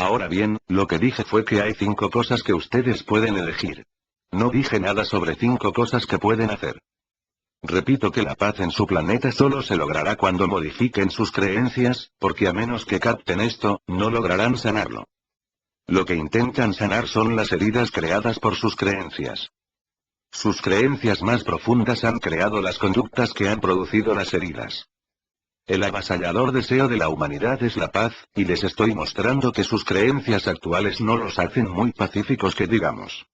Ahora bien, lo que dije fue que hay 5 cosas que ustedes pueden elegir. No dije nada sobre 5 cosas que pueden hacer. Repito que la paz en su planeta solo se logrará cuando modifiquen sus creencias, porque a menos que capten esto, no lograrán sanarlo. Lo que intentan sanar son las heridas creadas por sus creencias. Sus creencias más profundas han creado las conductas que han producido las heridas. El avasallador deseo de la humanidad es la paz, y les estoy mostrando que sus creencias actuales no los hacen muy pacíficos que digamos.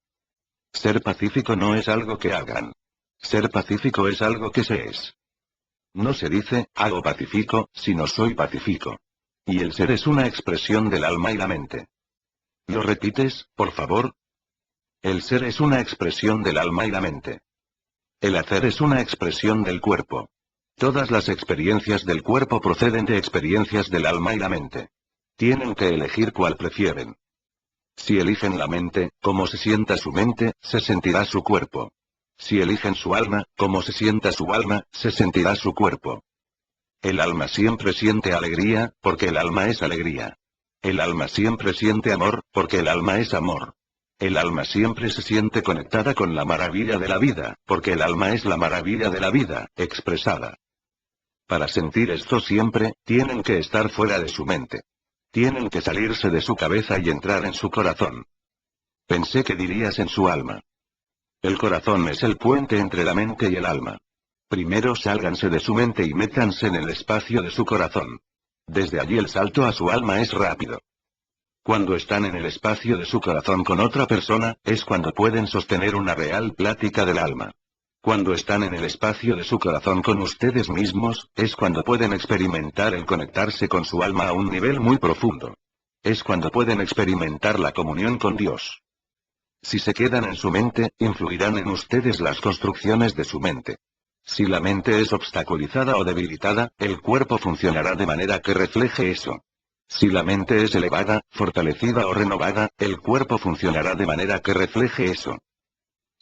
Ser pacífico no es algo que hagan. Ser pacífico es algo que se es. No se dice, hago pacífico, sino soy pacífico. Y el ser es una expresión del alma y la mente. ¿Lo repites, por favor? El ser es una expresión del alma y la mente. El hacer es una expresión del cuerpo. Todas las experiencias del cuerpo proceden de experiencias del alma y la mente. Tienen que elegir cuál prefieren. Si eligen la mente, como se sienta su mente, se sentirá su cuerpo. Si eligen su alma, como se sienta su alma, se sentirá su cuerpo. El alma siempre siente alegría, porque el alma es alegría. El alma siempre siente amor, porque el alma es amor. El alma siempre se siente conectada con la maravilla de la vida, porque el alma es la maravilla de la vida, expresada. Para sentir esto siempre, tienen que estar fuera de su mente. Tienen que salirse de su cabeza y entrar en su corazón. Pensé que dirías en su alma. El corazón es el puente entre la mente y el alma. Primero sálganse de su mente y métanse en el espacio de su corazón. Desde allí el salto a su alma es rápido. Cuando están en el espacio de su corazón con otra persona, es cuando pueden sostener una real plática del alma. Cuando están en el espacio de su corazón con ustedes mismos, es cuando pueden experimentar el conectarse con su alma a un nivel muy profundo. Es cuando pueden experimentar la comunión con Dios. Si se quedan en su mente, influirán en ustedes las construcciones de su mente. Si la mente es obstaculizada o debilitada, el cuerpo funcionará de manera que refleje eso. Si la mente es elevada, fortalecida o renovada, el cuerpo funcionará de manera que refleje eso.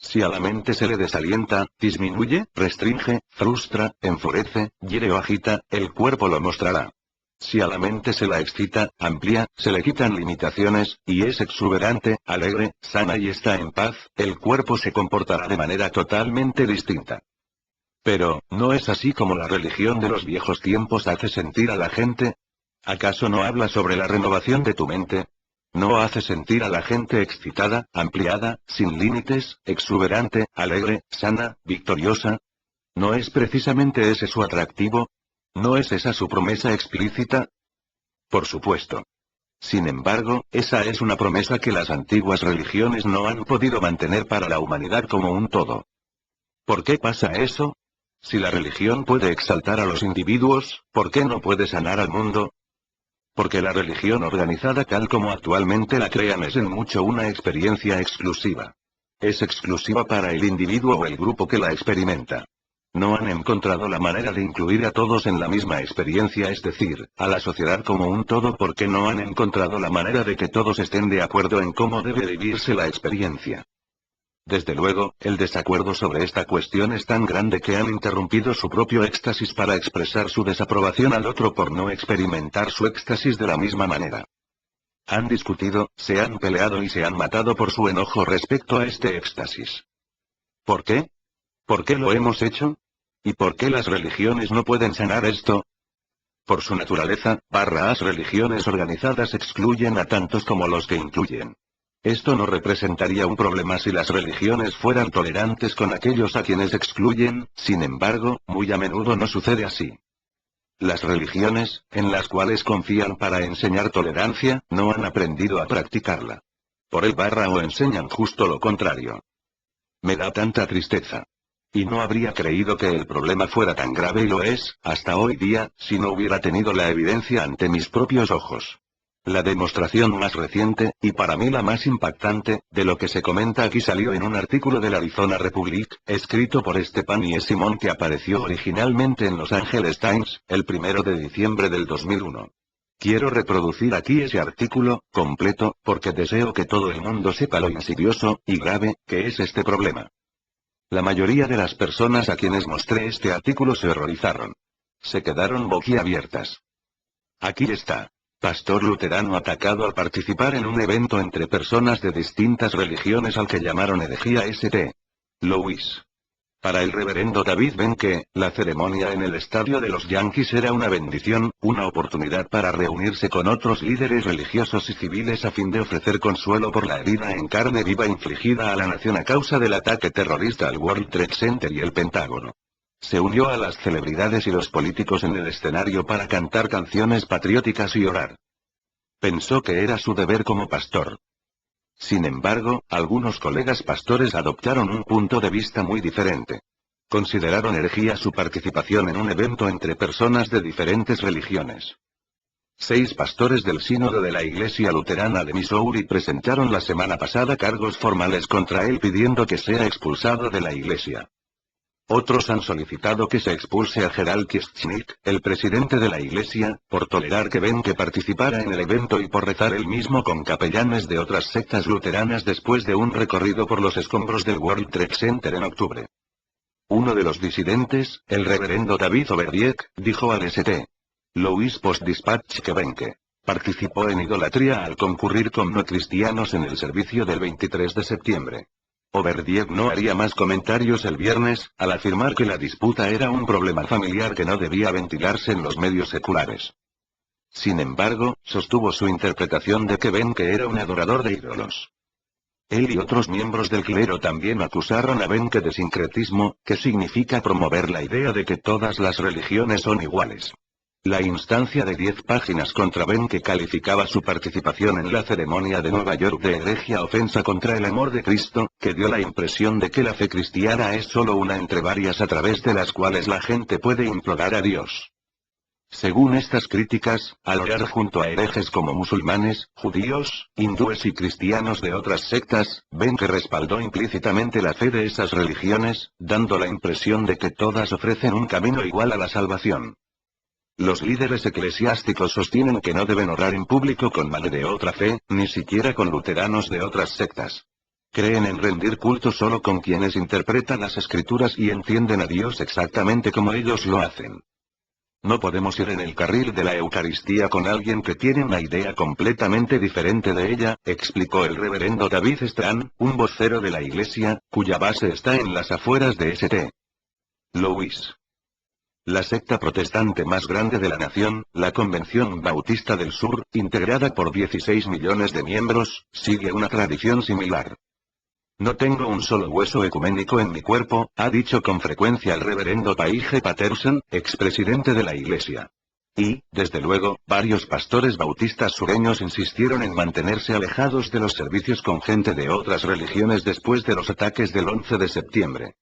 Si a la mente se le desalienta, disminuye, restringe, frustra, enfurece, hiere o agita, el cuerpo lo mostrará. Si a la mente se la excita, amplía, se le quitan limitaciones, y es exuberante, alegre, sana y está en paz, el cuerpo se comportará de manera totalmente distinta. Pero, ¿no es así como la religión de los viejos tiempos hace sentir a la gente? ¿Acaso no habla sobre la renovación de tu mente? ¿No hace sentir a la gente excitada, ampliada, sin límites, exuberante, alegre, sana, victoriosa? ¿No es precisamente ese su atractivo? ¿No es esa su promesa explícita? Por supuesto. Sin embargo, esa es una promesa que las antiguas religiones no han podido mantener para la humanidad como un todo. ¿Por qué pasa eso? Si la religión puede exaltar a los individuos, ¿por qué no puede sanar al mundo? Porque la religión organizada tal como actualmente la crean es en mucho una experiencia exclusiva. Es exclusiva para el individuo o el grupo que la experimenta. No han encontrado la manera de incluir a todos en la misma experiencia, es decir, a la sociedad como un todo, porque no han encontrado la manera de que todos estén de acuerdo en cómo debe vivirse la experiencia. Desde luego, el desacuerdo sobre esta cuestión es tan grande que han interrumpido su propio éxtasis para expresar su desaprobación al otro por no experimentar su éxtasis de la misma manera. Han discutido, se han peleado y se han matado por su enojo respecto a este éxtasis. ¿Por qué? ¿Por qué lo hemos hecho? ¿Y por qué las religiones no pueden sanar esto? Por su naturaleza, las religiones organizadas excluyen a tantos como los que incluyen. Esto no representaría un problema si las religiones fueran tolerantes con aquellos a quienes excluyen, sin embargo, muy a menudo no sucede así. Las religiones, en las cuales confían para enseñar tolerancia, no han aprendido a practicarla. Por el o enseñan justo lo contrario. Me da tanta tristeza. Y no habría creído que el problema fuera tan grave y lo es, hasta hoy día, si no hubiera tenido la evidencia ante mis propios ojos. La demostración más reciente, y para mí la más impactante, de lo que se comenta aquí salió en un artículo del Arizona Republic, escrito por Stephanie E. Simon que apareció originalmente en Los Angeles Times, el 1 de diciembre del 2001. Quiero reproducir aquí ese artículo, completo, porque deseo que todo el mundo sepa lo insidioso, y grave, que es este problema. La mayoría de las personas a quienes mostré este artículo se horrorizaron. Se quedaron boquiabiertas. Aquí está. pastor luterano atacado al participar en un evento entre personas de distintas religiones al que llamaron herejía St. Louis. Para el reverendo David Benke, la ceremonia en el estadio de los Yankees era una bendición, una oportunidad para reunirse con otros líderes religiosos y civiles a fin de ofrecer consuelo por la herida en carne viva infligida a la nación a causa del ataque terrorista al World Trade Center y el Pentágono. Se unió a las celebridades y los políticos en el escenario para cantar canciones patrióticas y orar. Pensó que era su deber como pastor. Sin embargo, algunos colegas pastores adoptaron un punto de vista muy diferente. Consideraron herejía su participación en un evento entre personas de diferentes religiones. 6 pastores del sínodo de la Iglesia Luterana de Missouri presentaron la semana pasada cargos formales contra él pidiendo que sea expulsado de la iglesia. Otros han solicitado que se expulse a Gerald Kieschnick, el presidente de la iglesia, por tolerar que Benke participara en el evento y por rezar él mismo con capellanes de otras sectas luteranas después de un recorrido por los escombros del World Trade Center en octubre. Uno de los disidentes, el reverendo David Overdiek, dijo al St. Louis Post-Dispatch que Benke participó en idolatría al concurrir con no cristianos en el servicio del 23 de septiembre. Overdiek no haría más comentarios el viernes, al afirmar que la disputa era un problema familiar que no debía ventilarse en los medios seculares. Sin embargo, sostuvo su interpretación de que Benke era un adorador de ídolos. Él y otros miembros del clero también acusaron a Benke de sincretismo, que significa promover la idea de que todas las religiones son iguales. La instancia de 10 páginas contra Benke calificaba su participación en la ceremonia de Nueva York de heregia ofensa contra el amor de Cristo, que dio la impresión de que la fe cristiana es solo una entre varias a través de las cuales la gente puede implorar a Dios. Según estas críticas, al orar junto a herejes como musulmanes, judíos, hindúes y cristianos de otras sectas, Benke respaldó implícitamente la fe de esas religiones, dando la impresión de que todas ofrecen un camino igual a la salvación. Los líderes eclesiásticos sostienen que no deben orar en público con madre de otra fe, ni siquiera con luteranos de otras sectas. Creen en rendir culto solo con quienes interpretan las escrituras y entienden a Dios exactamente como ellos lo hacen. No podemos ir en el carril de la Eucaristía con alguien que tiene una idea completamente diferente de ella, explicó el reverendo David Strand, un vocero de la iglesia, cuya base está en las afueras de St. Louis. La secta protestante más grande de la nación, la Convención Bautista del Sur, integrada por 16 millones de miembros, sigue una tradición similar. No tengo un solo hueso ecuménico en mi cuerpo, ha dicho con frecuencia el reverendo Paige Patterson, expresidente de la iglesia. Y, desde luego, varios pastores bautistas sureños insistieron en mantenerse alejados de los servicios con gente de otras religiones después de los ataques del 11 de septiembre.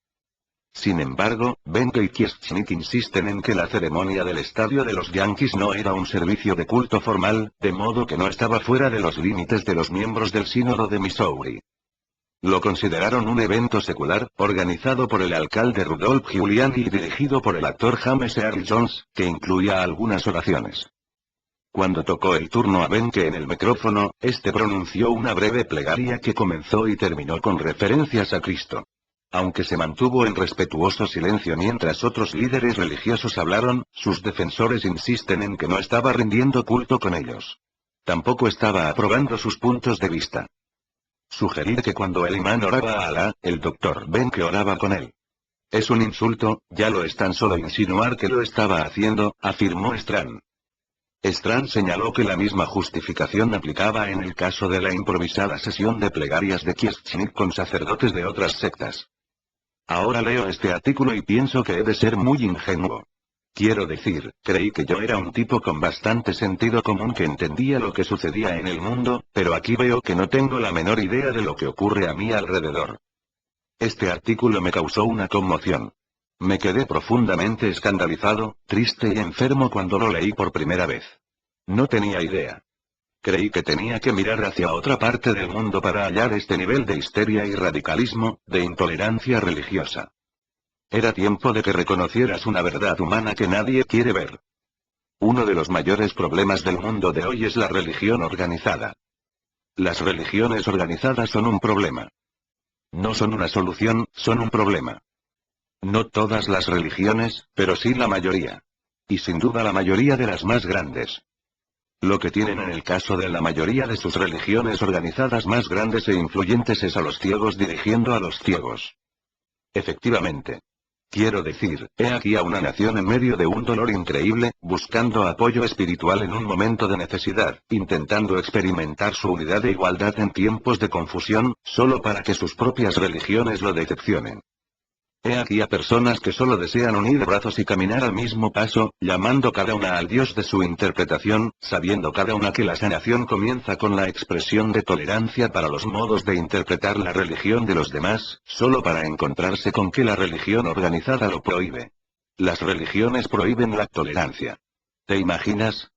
Sin embargo, Benke y Kieschnick insisten en que la ceremonia del estadio de los Yankees no era un servicio de culto formal, de modo que no estaba fuera de los límites de los miembros del sínodo de Missouri. Lo consideraron un evento secular, organizado por el alcalde Rudolph Giuliani y dirigido por el actor James Earl Jones, que incluía algunas oraciones. Cuando tocó el turno a Benke en el micrófono, este pronunció una breve plegaria que comenzó y terminó con referencias a Cristo. Aunque se mantuvo en respetuoso silencio mientras otros líderes religiosos hablaron, sus defensores insisten en que no estaba rindiendo culto con ellos. Tampoco estaba aprobando sus puntos de vista. Sugerir que cuando el imán oraba a Alá, el Dr. Benke oraba con él. Es un insulto, ya lo es tan solo insinuar que lo estaba haciendo, afirmó Strand. Strand señaló que la misma justificación aplicaba en el caso de la improvisada sesión de plegarias de Kieschnick con sacerdotes de otras sectas. Ahora leo este artículo y pienso que he de ser muy ingenuo. Quiero decir, creí que yo era un tipo con bastante sentido común que entendía lo que sucedía en el mundo, pero aquí veo que no tengo la menor idea de lo que ocurre a mi alrededor. Este artículo me causó una conmoción. Me quedé profundamente escandalizado, triste y enfermo cuando lo leí por primera vez. No tenía idea. Creí que tenía que mirar hacia otra parte del mundo para hallar este nivel de histeria y radicalismo, de intolerancia religiosa. Era tiempo de que reconocieras una verdad humana que nadie quiere ver. Uno de los mayores problemas del mundo de hoy es la religión organizada. Las religiones organizadas son un problema. No son una solución, son un problema. No todas las religiones, pero sí la mayoría. Y sin duda la mayoría de las más grandes. Lo que tienen en el caso de la mayoría de sus religiones organizadas más grandes e influyentes es a los ciegos dirigiendo a los ciegos. Efectivamente. Quiero decir, he aquí a una nación en medio de un dolor increíble, buscando apoyo espiritual en un momento de necesidad, intentando experimentar su unidad e igualdad en tiempos de confusión, solo para que sus propias religiones lo decepcionen. He aquí a personas que solo desean unir brazos y caminar al mismo paso, llamando cada una al Dios de su interpretación, sabiendo cada una que la sanación comienza con la expresión de tolerancia para los modos de interpretar la religión de los demás, solo para encontrarse con que la religión organizada lo prohíbe. Las religiones prohíben la tolerancia. ¿Te imaginas?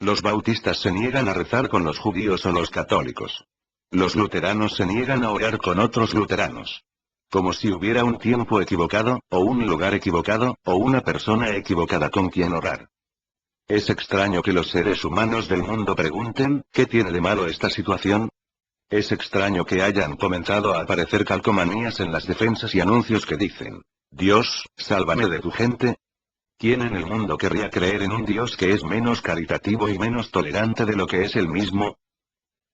Los bautistas se niegan a rezar con los judíos o los católicos. Los luteranos se niegan a orar con otros luteranos. Como si hubiera un tiempo equivocado, o un lugar equivocado, o una persona equivocada con quien orar. Es extraño que los seres humanos del mundo pregunten, ¿qué tiene de malo esta situación? Es extraño que hayan comenzado a aparecer calcomanías en las defensas y anuncios que dicen, Dios, sálvame de tu gente. ¿Quién en el mundo querría creer en un Dios que es menos caritativo y menos tolerante de lo que es él mismo?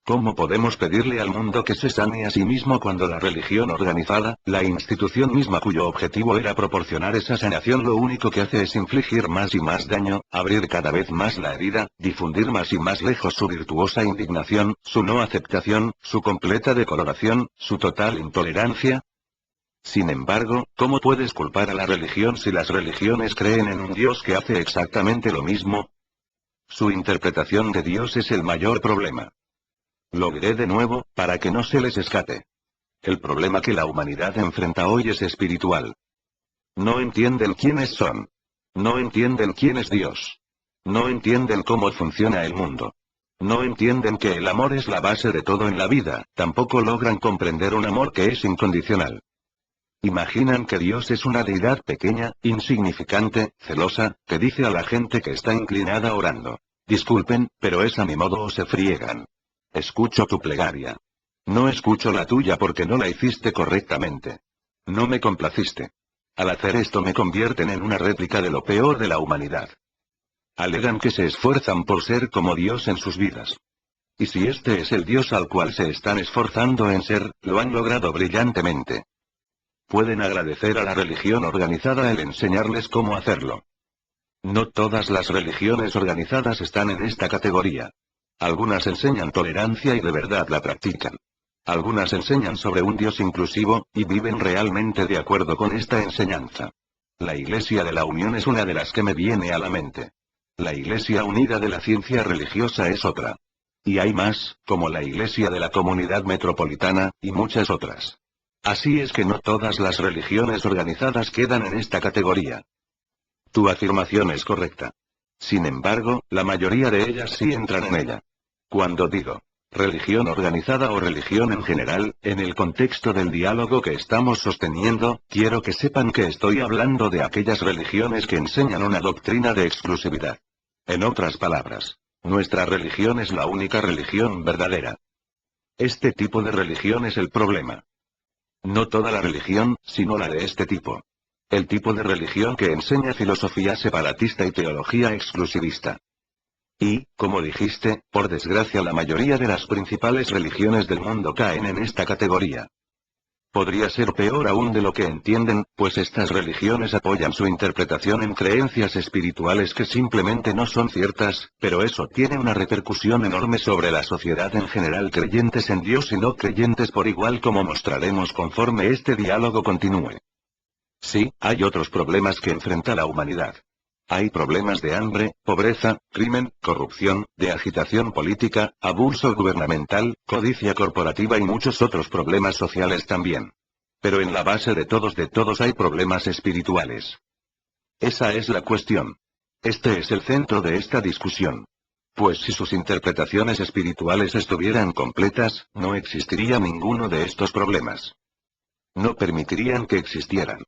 ¿Cómo podemos pedirle al mundo que se sane a sí mismo cuando la religión organizada, la institución misma cuyo objetivo era proporcionar esa sanación, lo único que hace es infligir más y más daño, abrir cada vez más la herida, difundir más y más lejos su virtuosa indignación, su no aceptación, su completa decoloración, su total intolerancia? Sin embargo, ¿cómo puedes culpar a la religión si las religiones creen en un Dios que hace exactamente lo mismo? Su interpretación de Dios es el mayor problema. Lo diré de nuevo, para que no se les escape. El problema que la humanidad enfrenta hoy es espiritual. No entienden quiénes son. No entienden quién es Dios. No entienden cómo funciona el mundo. No entienden que el amor es la base de todo en la vida, tampoco logran comprender un amor que es incondicional. Imaginan que Dios es una deidad pequeña, insignificante, celosa, que dice a la gente que está inclinada orando, disculpen, pero es a mi modo o se friegan. Escucho tu plegaria. No escucho la tuya porque no la hiciste correctamente. No me complaciste. Al hacer esto me convierten en una réplica de lo peor de la humanidad. Alegan que se esfuerzan por ser como Dios en sus vidas. Y si este es el Dios al cual se están esforzando en ser, lo han logrado brillantemente. Pueden agradecer a la religión organizada el enseñarles cómo hacerlo. No todas las religiones organizadas están en esta categoría. Algunas enseñan tolerancia y de verdad la practican. Algunas enseñan sobre un Dios inclusivo, y viven realmente de acuerdo con esta enseñanza. La Iglesia de la Unión es una de las que me viene a la mente. La Iglesia Unida de la Ciencia Religiosa es otra. Y hay más, como la Iglesia de la Comunidad Metropolitana, y muchas otras. Así es que no todas las religiones organizadas quedan en esta categoría. Tu afirmación es correcta. Sin embargo, la mayoría de ellas sí entran en ella. Cuando digo religión organizada o religión en general, en el contexto del diálogo que estamos sosteniendo, quiero que sepan que estoy hablando de aquellas religiones que enseñan una doctrina de exclusividad. En otras palabras, nuestra religión es la única religión verdadera. Este tipo de religión es el problema. No toda la religión, sino la de este tipo. El tipo de religión que enseña filosofía separatista y teología exclusivista. Y, como dijiste, por desgracia la mayoría de las principales religiones del mundo caen en esta categoría. Podría ser peor aún de lo que entienden, pues estas religiones apoyan su interpretación en creencias espirituales que simplemente no son ciertas, pero eso tiene una repercusión enorme sobre la sociedad en general, creyentes en Dios y no creyentes por igual, como mostraremos conforme este diálogo continúe. Sí, hay otros problemas que enfrenta la humanidad. Hay problemas de hambre, pobreza, crimen, corrupción, de agitación política, abuso gubernamental, codicia corporativa y muchos otros problemas sociales también. Pero en la base de todos hay problemas espirituales. Esa es la cuestión. Este es el centro de esta discusión. Pues si sus interpretaciones espirituales estuvieran completas, no existiría ninguno de estos problemas. No permitirían que existieran.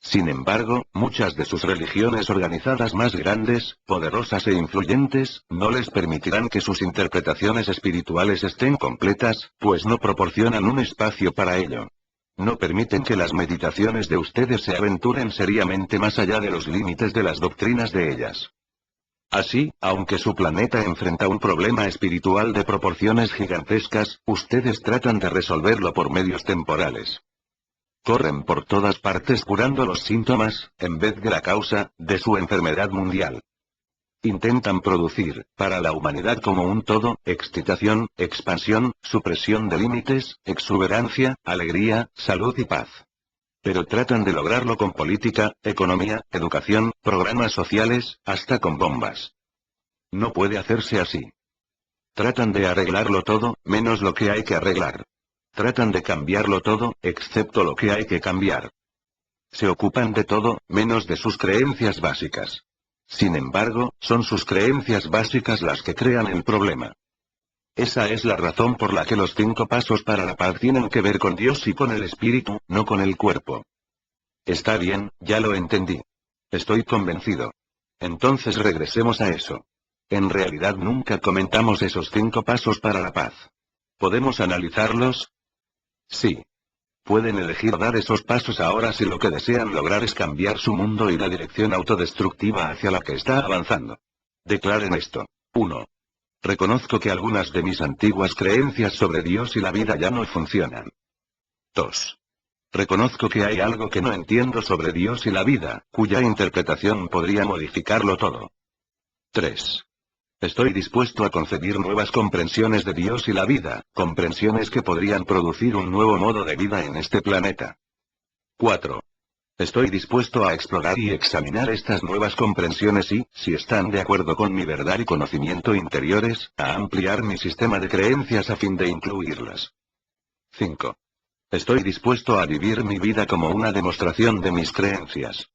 Sin embargo, muchas de sus religiones organizadas más grandes, poderosas e influyentes, no les permitirán que sus interpretaciones espirituales estén completas, pues no proporcionan un espacio para ello. No permiten que las meditaciones de ustedes se aventuren seriamente más allá de los límites de las doctrinas de ellas. Así, aunque su planeta enfrenta un problema espiritual de proporciones gigantescas, ustedes tratan de resolverlo por medios temporales. Corren por todas partes curando los síntomas, en vez de la causa, de su enfermedad mundial. Intentan producir, para la humanidad como un todo, excitación, expansión, supresión de límites, exuberancia, alegría, salud y paz. Pero tratan de lograrlo con política, economía, educación, programas sociales, hasta con bombas. No puede hacerse así. Tratan de arreglarlo todo, menos lo que hay que arreglar. Tratan de cambiarlo todo, excepto lo que hay que cambiar. Se ocupan de todo, menos de sus creencias básicas. Sin embargo, son sus creencias básicas las que crean el problema. Esa es la razón por la que los 5 pasos para la paz tienen que ver con Dios y con el espíritu, no con el cuerpo. Está bien, ya lo entendí. Estoy convencido. Entonces regresemos a eso. En realidad nunca comentamos esos 5 pasos para la paz. ¿Podemos analizarlos? Sí. Pueden elegir dar esos pasos ahora si lo que desean lograr es cambiar su mundo y la dirección autodestructiva hacia la que está avanzando. Declaren esto. 1. Reconozco que algunas de mis antiguas creencias sobre Dios y la vida ya no funcionan. 2. Reconozco que hay algo que no entiendo sobre Dios y la vida, cuya interpretación podría modificarlo todo. 3. Estoy dispuesto a concebir nuevas comprensiones de Dios y la vida, comprensiones que podrían producir un nuevo modo de vida en este planeta. 4. Estoy dispuesto a explorar y examinar estas nuevas comprensiones y, si están de acuerdo con mi verdad y conocimiento interiores, a ampliar mi sistema de creencias a fin de incluirlas. 5. Estoy dispuesto a vivir mi vida como una demostración de mis creencias.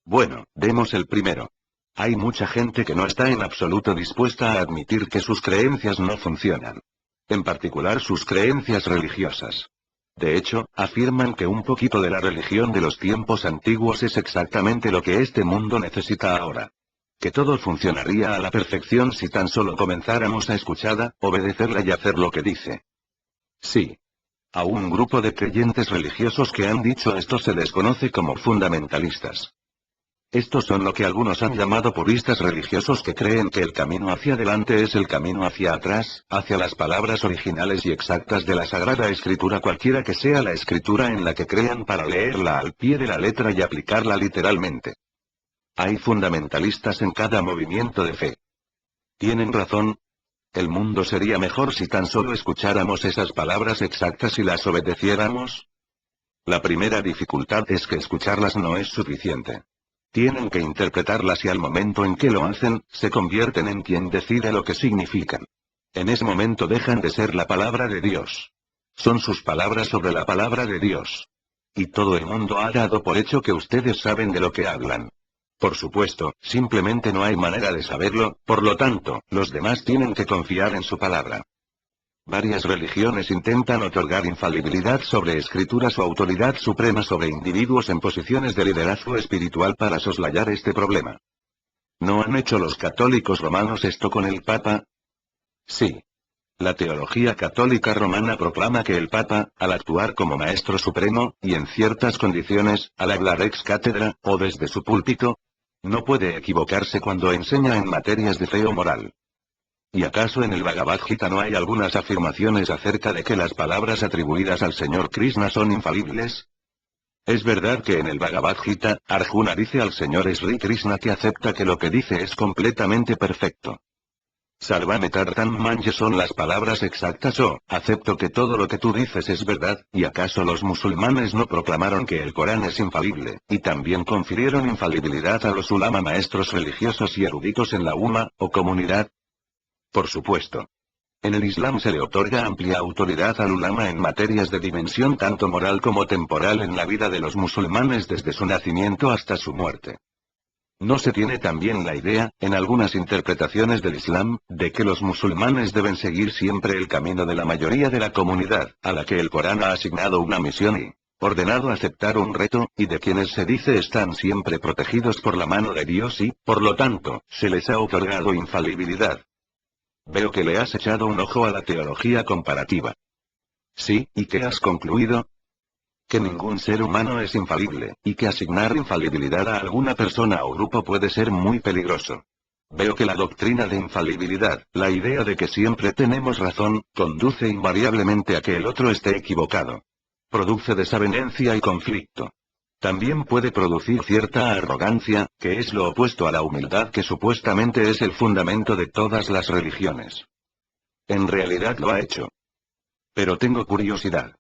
Bueno, demos el primero. Hay mucha gente que no está en absoluto dispuesta a admitir que sus creencias no funcionan. En particular sus creencias religiosas. De hecho, afirman que un poquito de la religión de los tiempos antiguos es exactamente lo que este mundo necesita ahora. Que todo funcionaría a la perfección si tan solo comenzáramos a escucharla, obedecerla y hacer lo que dice. Sí. A un grupo de creyentes religiosos que han dicho esto se les conoce como fundamentalistas. Estos son lo que algunos han llamado puristas religiosos que creen que el camino hacia adelante es el camino hacia atrás, hacia las palabras originales y exactas de la Sagrada Escritura cualquiera que sea la escritura en la que crean para leerla al pie de la letra y aplicarla literalmente. Hay fundamentalistas en cada movimiento de fe. ¿Tienen razón? ¿El mundo sería mejor si tan solo escucháramos esas palabras exactas y las obedeciéramos? La primera dificultad es que escucharlas no es suficiente. Tienen que interpretarlas y al momento en que lo hacen, se convierten en quien decide lo que significan. En ese momento dejan de ser la palabra de Dios. Son sus palabras sobre la palabra de Dios. Y todo el mundo ha dado por hecho que ustedes saben de lo que hablan. Por supuesto, simplemente no hay manera de saberlo, por lo tanto, los demás tienen que confiar en su palabra. Varias religiones intentan otorgar infalibilidad sobre escrituras o autoridad suprema sobre individuos en posiciones de liderazgo espiritual para soslayar este problema. ¿No han hecho los católicos romanos esto con el Papa? Sí. La teología católica romana proclama que el Papa, al actuar como Maestro Supremo, y en ciertas condiciones, al hablar ex cátedra, o desde su púlpito, no puede equivocarse cuando enseña en materias de fe o moral. ¿Y acaso en el Bhagavad Gita no hay algunas afirmaciones acerca de que las palabras atribuidas al Señor Krishna son infalibles? Es verdad que en el Bhagavad Gita, Arjuna dice al Señor Sri Krishna que acepta que lo que dice es completamente perfecto. Sarvame Tartam Manye son las palabras exactas o, acepto que todo lo que tú dices es verdad, ¿y acaso los musulmanes no proclamaron que el Corán es infalible, y también confirieron infalibilidad a los ulama maestros religiosos y eruditos en la Umma, o comunidad? Por supuesto. En el Islam se le otorga amplia autoridad al ulama en materias de dimensión tanto moral como temporal en la vida de los musulmanes desde su nacimiento hasta su muerte. ¿No se tiene también la idea, en algunas interpretaciones del Islam, de que los musulmanes deben seguir siempre el camino de la mayoría de la comunidad, a la que el Corán ha asignado una misión y ordenado aceptar un reto, y de quienes se dice están siempre protegidos por la mano de Dios y, por lo tanto, se les ha otorgado infalibilidad? Veo que le has echado un ojo a la teología comparativa. Sí, ¿y qué has concluido? Que ningún ser humano es infalible, y que asignar infalibilidad a alguna persona o grupo puede ser muy peligroso. Veo que la doctrina de infalibilidad, la idea de que siempre tenemos razón, conduce invariablemente a que el otro esté equivocado. Produce desavenencia y conflicto. También puede producir cierta arrogancia, que es lo opuesto a la humildad que supuestamente es el fundamento de todas las religiones. En realidad lo ha hecho. Pero tengo curiosidad.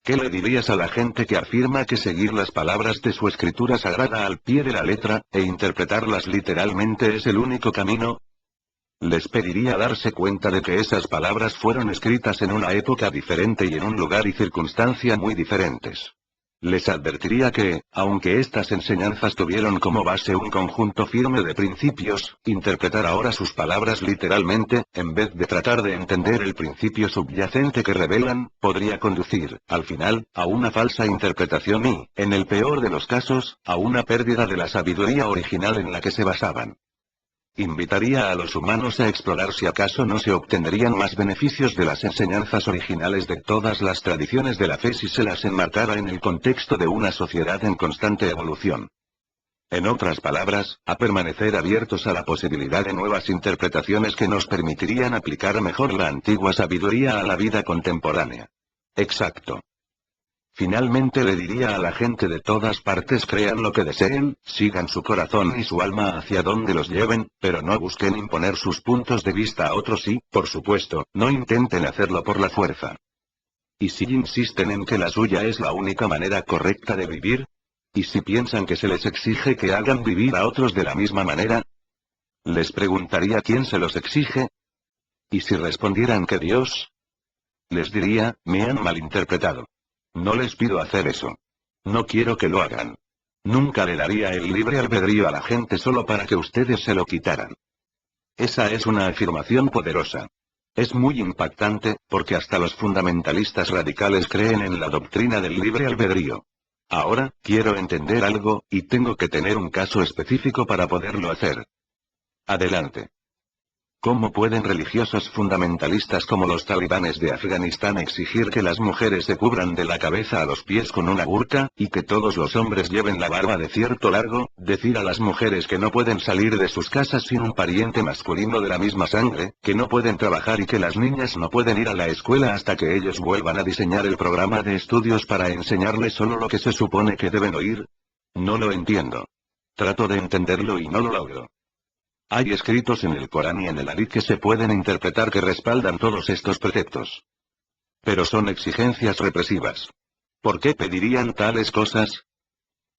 ¿Qué le dirías a la gente que afirma que seguir las palabras de su escritura sagrada al pie de la letra, e interpretarlas literalmente es el único camino? Les pediría darse cuenta de que esas palabras fueron escritas en una época diferente y en un lugar y circunstancia muy diferentes. Les advertiría que, aunque estas enseñanzas tuvieron como base un conjunto firme de principios, interpretar ahora sus palabras literalmente, en vez de tratar de entender el principio subyacente que revelan, podría conducir, al final, a una falsa interpretación y, en el peor de los casos, a una pérdida de la sabiduría original en la que se basaban. Invitaría a los humanos a explorar si acaso no se obtendrían más beneficios de las enseñanzas originales de todas las tradiciones de la fe si se las enmarcara en el contexto de una sociedad en constante evolución. En otras palabras, a permanecer abiertos a la posibilidad de nuevas interpretaciones que nos permitirían aplicar mejor la antigua sabiduría a la vida contemporánea. Exacto. Finalmente le diría a la gente de todas partes: crean lo que deseen, sigan su corazón y su alma hacia donde los lleven, pero no busquen imponer sus puntos de vista a otros y, por supuesto, no intenten hacerlo por la fuerza. ¿Y si insisten en que la suya es la única manera correcta de vivir? ¿Y si piensan que se les exige que hagan vivir a otros de la misma manera? Les preguntaría quién se los exige. ¿Y si respondieran que Dios? Les diría: me han malinterpretado. No les pido hacer eso. No quiero que lo hagan. Nunca le daría el libre albedrío a la gente solo para que ustedes se lo quitaran. Esa es una afirmación poderosa. Es muy impactante, porque hasta los fundamentalistas radicales creen en la doctrina del libre albedrío. Ahora, quiero entender algo, y tengo que tener un caso específico para poderlo hacer. Adelante. ¿Cómo pueden religiosos fundamentalistas como los talibanes de Afganistán exigir que las mujeres se cubran de la cabeza a los pies con una burka, y que todos los hombres lleven la barba de cierto largo, decir a las mujeres que no pueden salir de sus casas sin un pariente masculino de la misma sangre, que no pueden trabajar y que las niñas no pueden ir a la escuela hasta que ellos vuelvan a diseñar el programa de estudios para enseñarles solo lo que se supone que deben oír? No lo entiendo. Trato de entenderlo y no lo logro. Hay escritos en el Corán y en el Hadith que se pueden interpretar que respaldan todos estos preceptos. Pero son exigencias represivas. ¿Por qué pedirían tales cosas?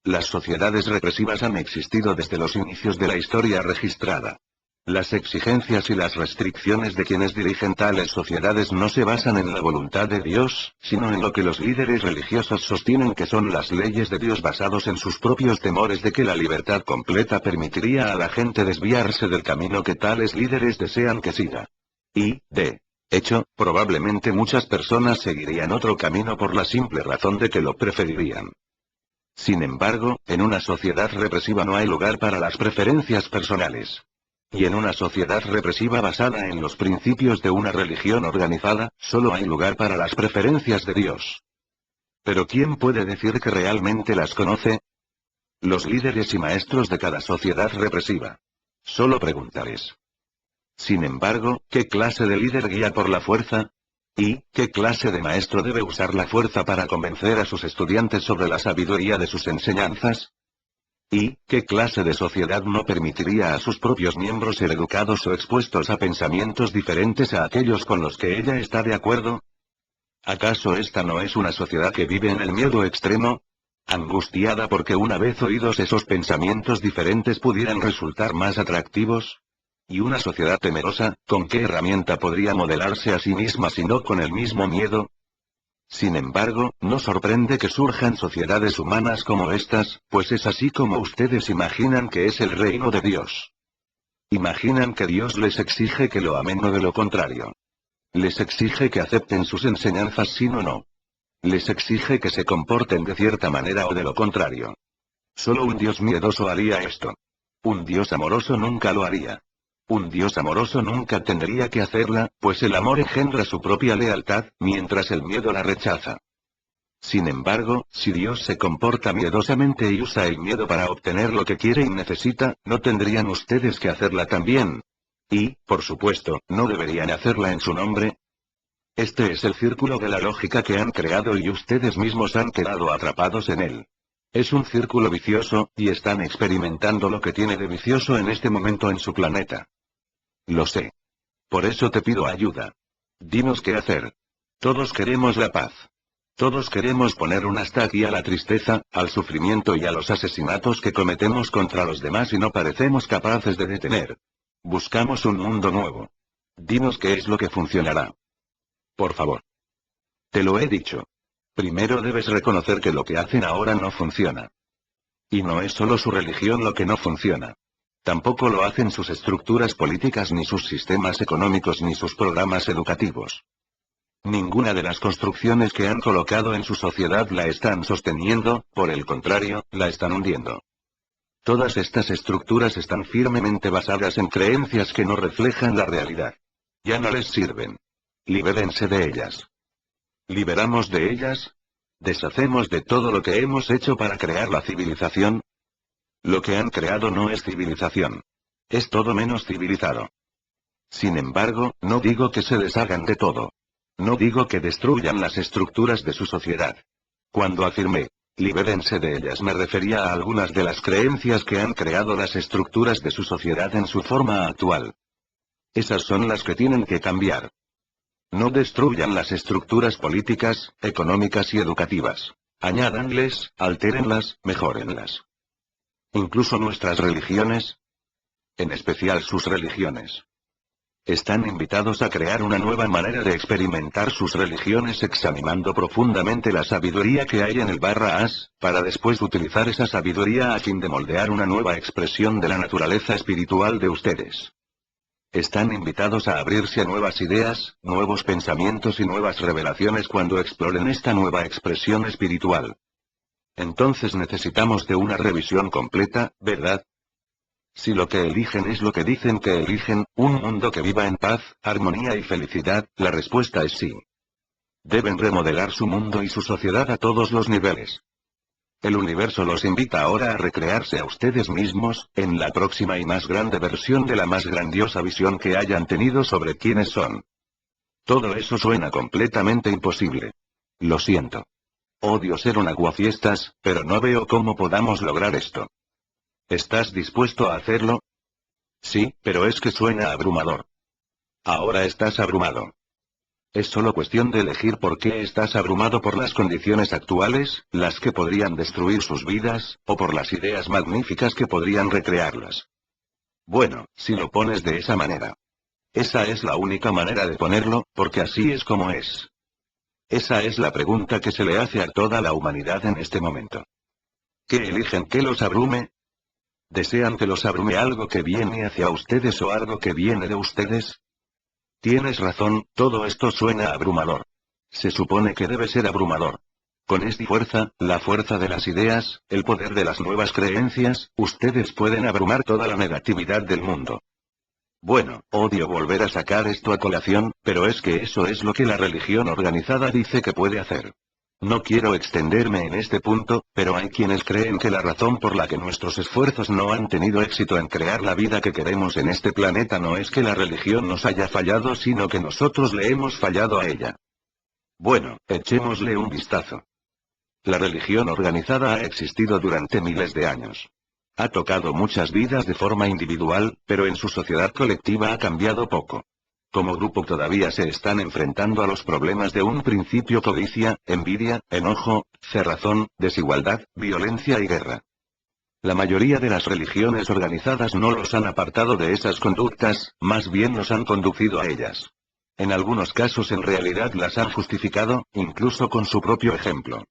Las sociedades represivas han existido desde los inicios de la historia registrada. Las exigencias y las restricciones de quienes dirigen tales sociedades no se basan en la voluntad de Dios, sino en lo que los líderes religiosos sostienen que son las leyes de Dios basados en sus propios temores de que la libertad completa permitiría a la gente desviarse del camino que tales líderes desean que siga. Y, de hecho, probablemente muchas personas seguirían otro camino por la simple razón de que lo preferirían. Sin embargo, en una sociedad represiva no hay lugar para las preferencias personales. Y en una sociedad represiva basada en los principios de una religión organizada, solo hay lugar para las preferencias de Dios. Pero ¿quién puede decir que realmente las conoce? Los líderes y maestros de cada sociedad represiva. Solo preguntarles. Sin embargo, ¿qué clase de líder guía por la fuerza? ¿Y qué clase de maestro debe usar la fuerza para convencer a sus estudiantes sobre la sabiduría de sus enseñanzas? ¿Y qué clase de sociedad no permitiría a sus propios miembros ser educados o expuestos a pensamientos diferentes a aquellos con los que ella está de acuerdo? ¿Acaso esta no es una sociedad que vive en el miedo extremo? ¿Angustiada porque una vez oídos esos pensamientos diferentes pudieran resultar más atractivos? ¿Y una sociedad temerosa, con qué herramienta podría modelarse a sí misma si no con el mismo miedo? Sin embargo, no sorprende que surjan sociedades humanas como estas, pues es así como ustedes imaginan que es el reino de Dios. Imaginan que Dios les exige que lo amen o de lo contrario. Les exige que acepten sus enseñanzas sí o no. Les exige que se comporten de cierta manera o de lo contrario. Solo un Dios miedoso haría esto. Un Dios amoroso nunca lo haría. Un Dios amoroso nunca tendría que hacerla, pues el amor engendra su propia lealtad, mientras el miedo la rechaza. Sin embargo, si Dios se comporta miedosamente y usa el miedo para obtener lo que quiere y necesita, ¿no tendrían ustedes que hacerla también? Y, por supuesto, ¿no deberían hacerla en su nombre? Este es el círculo de la lógica que han creado y ustedes mismos han quedado atrapados en él. Es un círculo vicioso, y están experimentando lo que tiene de vicioso en este momento en su planeta. Lo sé. Por eso te pido ayuda. Dinos qué hacer. Todos queremos la paz. Todos queremos poner un hasta aquí a la tristeza, al sufrimiento y a los asesinatos que cometemos contra los demás y no parecemos capaces de detener. Buscamos un mundo nuevo. Dinos qué es lo que funcionará. Por favor. Te lo he dicho. Primero debes reconocer que lo que hacen ahora no funciona. Y no es solo su religión lo que no funciona. Tampoco lo hacen sus estructuras políticas ni sus sistemas económicos ni sus programas educativos. Ninguna de las construcciones que han colocado en su sociedad la están sosteniendo, por el contrario, la están hundiendo. Todas estas estructuras están firmemente basadas en creencias que no reflejan la realidad. Ya no les sirven. Libérense de ellas. ¿Liberamos de ellas? ¿Deshacemos de todo lo que hemos hecho para crear la civilización? Lo que han creado no es civilización. Es todo menos civilizado. Sin embargo, no digo que se deshagan de todo. No digo que destruyan las estructuras de su sociedad. Cuando afirmé, libérense de ellas, me refería a algunas de las creencias que han creado las estructuras de su sociedad en su forma actual. Esas son las que tienen que cambiar. No destruyan las estructuras políticas, económicas y educativas. Añádanles, altérenlas, mejórenlas. Incluso nuestras religiones. En especial sus religiones. Están invitados a crear una nueva manera de experimentar sus religiones examinando profundamente la sabiduría que hay en el _as, para después utilizar esa sabiduría a fin de moldear una nueva expresión de la naturaleza espiritual de ustedes. Están invitados a abrirse a nuevas ideas, nuevos pensamientos y nuevas revelaciones cuando exploren esta nueva expresión espiritual. Entonces necesitamos de una revisión completa, ¿verdad? Si lo que eligen es lo que dicen que eligen, un mundo que viva en paz, armonía y felicidad, la respuesta es sí. Deben remodelar su mundo y su sociedad a todos los niveles. El universo los invita ahora a recrearse a ustedes mismos, en la próxima y más grande versión de la más grandiosa visión que hayan tenido sobre quiénes son. Todo eso suena completamente imposible. Lo siento. Odio ser un aguafiestas, pero no veo cómo podamos lograr esto. ¿Estás dispuesto a hacerlo? Sí, pero es que suena abrumador. Ahora estás abrumado. Es solo cuestión de elegir por qué estás abrumado: por las condiciones actuales, las que podrían destruir sus vidas, o por las ideas magníficas que podrían recrearlas. Bueno, si lo pones de esa manera. Esa es la única manera de ponerlo, porque así es como es. Esa es la pregunta que se le hace a toda la humanidad en este momento. ¿Qué eligen que los abrume? ¿Desean que los abrume algo que viene hacia ustedes o algo que viene de ustedes? Tienes razón, todo esto suena abrumador. Se supone que debe ser abrumador. Con esta fuerza, la fuerza de las ideas, el poder de las nuevas creencias, ustedes pueden abrumar toda la negatividad del mundo. Bueno, odio volver a sacar esto a colación, pero es que eso es lo que la religión organizada dice que puede hacer. No quiero extenderme en este punto, pero hay quienes creen que la razón por la que nuestros esfuerzos no han tenido éxito en crear la vida que queremos en este planeta no es que la religión nos haya fallado, sino que nosotros le hemos fallado a ella. Bueno, echémosle un vistazo. La religión organizada ha existido durante miles de años. Ha tocado muchas vidas de forma individual, pero en su sociedad colectiva ha cambiado poco. Como grupo todavía se están enfrentando a los problemas de un principio: codicia, envidia, enojo, cerrazón, desigualdad, violencia y guerra. La mayoría de las religiones organizadas no los han apartado de esas conductas, más bien los han conducido a ellas. En algunos casos en realidad las han justificado, incluso con su propio ejemplo.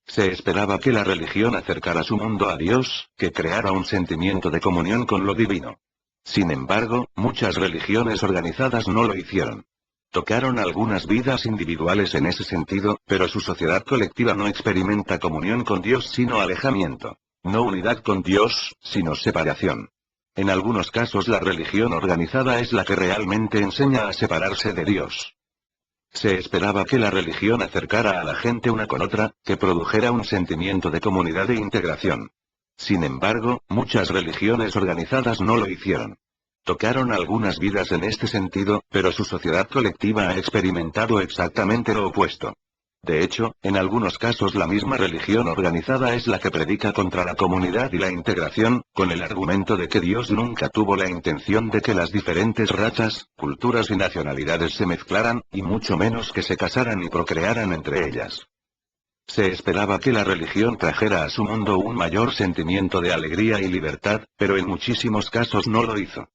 Se esperaba que la religión acercara su mundo a Dios, que creara un sentimiento de comunión con lo divino. Sin embargo, muchas religiones organizadas no lo hicieron. Tocaron algunas vidas individuales en ese sentido, pero su sociedad colectiva no experimenta comunión con Dios sino alejamiento. No unidad con Dios, sino separación. En algunos casos la religión organizada es la que realmente enseña a separarse de Dios. Se esperaba que la religión acercara a la gente una con otra, que produjera un sentimiento de comunidad e integración. Sin embargo, muchas religiones organizadas no lo hicieron. Tocaron algunas vidas en este sentido, pero su sociedad colectiva ha experimentado exactamente lo opuesto. De hecho, en algunos casos la misma religión organizada es la que predica contra la comunidad y la integración, con el argumento de que Dios nunca tuvo la intención de que las diferentes razas, culturas y nacionalidades se mezclaran, y mucho menos que se casaran y procrearan entre ellas. Se esperaba que la religión trajera a su mundo un mayor sentimiento de alegría y libertad, pero en muchísimos casos no lo hizo.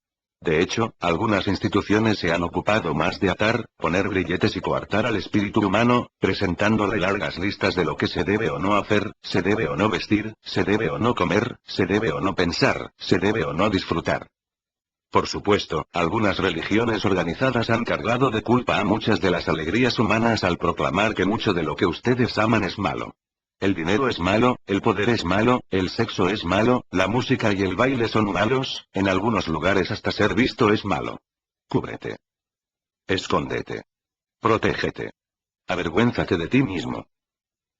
De hecho, algunas instituciones se han ocupado más de atar, poner grilletes y coartar al espíritu humano, presentándole largas listas de lo que se debe o no hacer, se debe o no vestir, se debe o no comer, se debe o no pensar, se debe o no disfrutar. Por supuesto, algunas religiones organizadas han cargado de culpa a muchas de las alegrías humanas al proclamar que mucho de lo que ustedes aman es malo. El dinero es malo, el poder es malo, el sexo es malo, la música y el baile son malos, en algunos lugares hasta ser visto es malo. Cúbrete. Escóndete. Protégete. Avergüénzate de ti mismo.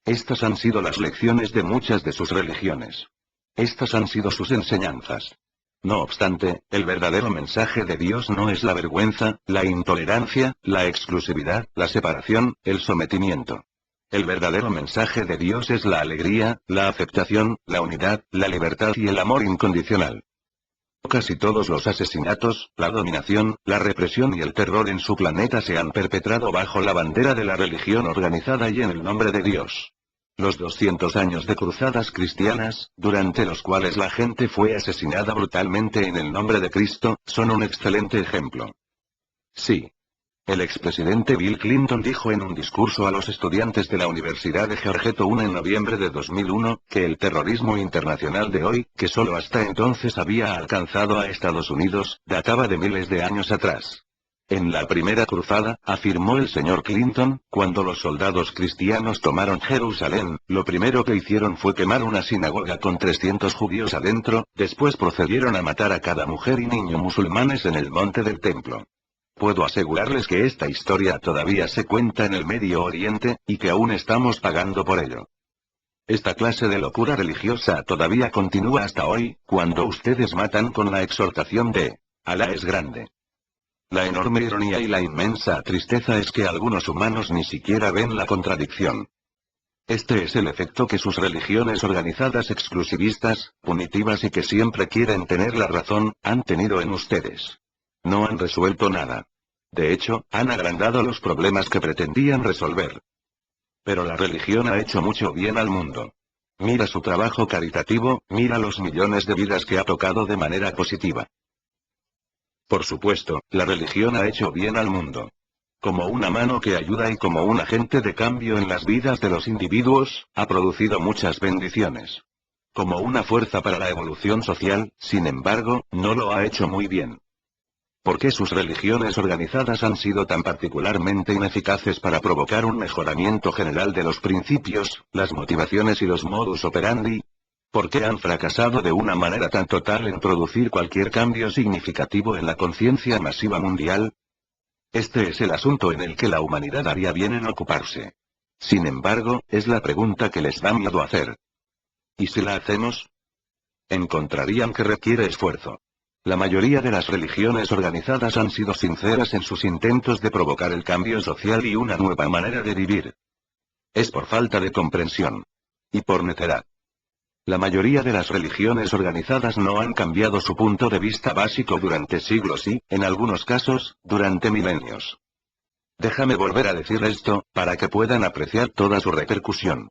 Estas han sido las lecciones de muchas de sus religiones. Estas han sido sus enseñanzas. No obstante, el verdadero mensaje de Dios no es la vergüenza, la intolerancia, la exclusividad, la separación, el sometimiento. El verdadero mensaje de Dios es la alegría, la aceptación, la unidad, la libertad y el amor incondicional. Casi todos los asesinatos, la dominación, la represión y el terror en su planeta se han perpetrado bajo la bandera de la religión organizada y en el nombre de Dios. Los 200 años de cruzadas cristianas, durante los cuales la gente fue asesinada brutalmente en el nombre de Cristo, son un excelente ejemplo. Sí. El expresidente Bill Clinton dijo en un discurso a los estudiantes de la Universidad de Georgetown en noviembre de 2001, que el terrorismo internacional de hoy, que solo hasta entonces había alcanzado a Estados Unidos, databa de miles de años atrás. En la primera cruzada, afirmó el señor Clinton, cuando los soldados cristianos tomaron Jerusalén, lo primero que hicieron fue quemar una sinagoga con 300 judíos adentro, después procedieron a matar a cada mujer y niño musulmanes en el monte del templo. Puedo asegurarles que esta historia todavía se cuenta en el Medio Oriente, y que aún estamos pagando por ello. Esta clase de locura religiosa todavía continúa hasta hoy, cuando ustedes matan con la exhortación de Alá es grande. La enorme ironía y la inmensa tristeza es que algunos humanos ni siquiera ven la contradicción. Este es el efecto que sus religiones organizadas exclusivistas, punitivas y que siempre quieren tener la razón, han tenido en ustedes. No han resuelto nada. De hecho, han agrandado los problemas que pretendían resolver. Pero la religión ha hecho mucho bien al mundo. Mira su trabajo caritativo, mira los millones de vidas que ha tocado de manera positiva. Por supuesto, la religión ha hecho bien al mundo. Como una mano que ayuda y como un agente de cambio en las vidas de los individuos, ha producido muchas bendiciones. Como una fuerza para la evolución social, sin embargo, no lo ha hecho muy bien. ¿Por qué sus religiones organizadas han sido tan particularmente ineficaces para provocar un mejoramiento general de los principios, las motivaciones y los modus operandi? ¿Por qué han fracasado de una manera tan total en producir cualquier cambio significativo en la conciencia masiva mundial? Este es el asunto en el que la humanidad haría bien en ocuparse. Sin embargo, es la pregunta que les da miedo hacer. ¿Y si la hacemos? Encontrarían que requiere esfuerzo. La mayoría de las religiones organizadas han sido sinceras en sus intentos de provocar el cambio social y una nueva manera de vivir. Es por falta de comprensión. Y por necedad. La mayoría de las religiones organizadas no han cambiado su punto de vista básico durante siglos y, en algunos casos, durante milenios. Déjame volver a decir esto, para que puedan apreciar toda su repercusión.